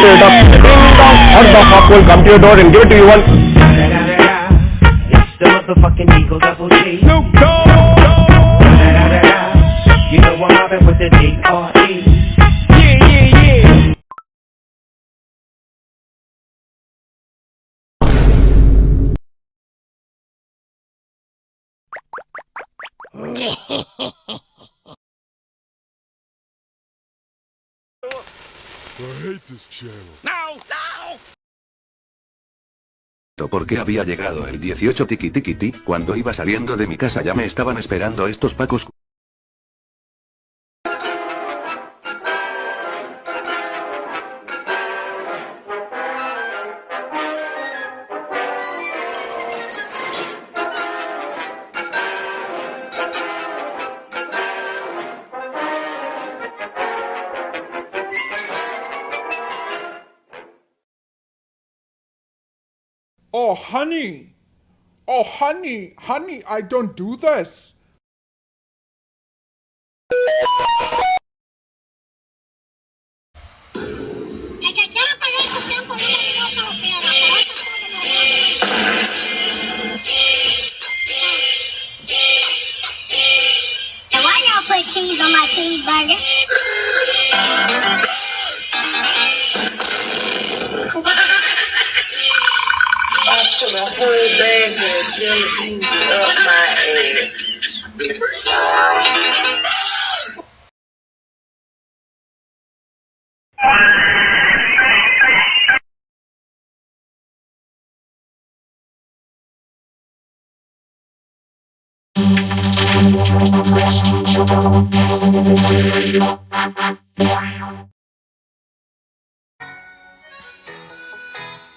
spirit of ding dong, or the cop will come to your door and give it to you one. It's the motherfucking Eagle Double G. You know I'm mobbing with the D.R.E. I hate this channel. Porque había llegado el 18 tiki tiki ti, cuando iba saliendo de mi casa ya me estaban esperando estos pacos. Oh, honey. Oh, honey. Honey, I don't do this. El que quiera perder su tiempo no le digo que lo pierda, pero esta cosa no And why y'all put cheese on my cheeseburger? I put a whole bag of jelly beans up my ass.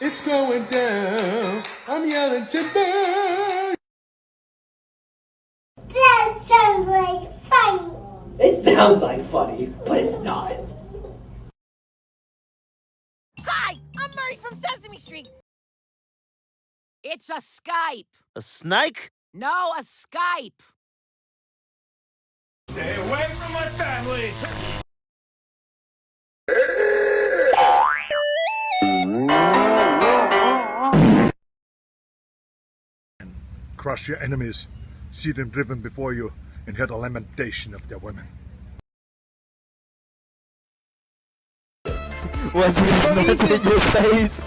It's going down. I'm yelling timber. That sounds like funny. It sounds like funny, but it's not. Hi, I'm Murray from Sesame Street. It's a Skype. A snake? No, a Skype. Stay away from my family. Crush your enemies, see them driven before you, and hear the lamentation of their women. What is not in your face?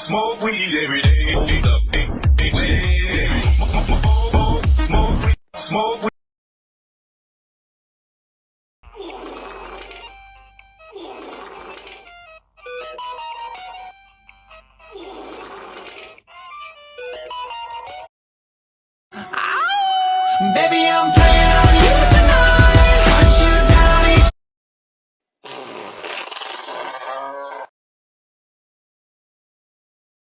Smoke weed every day. Smoke weed. Baby, I'm playing on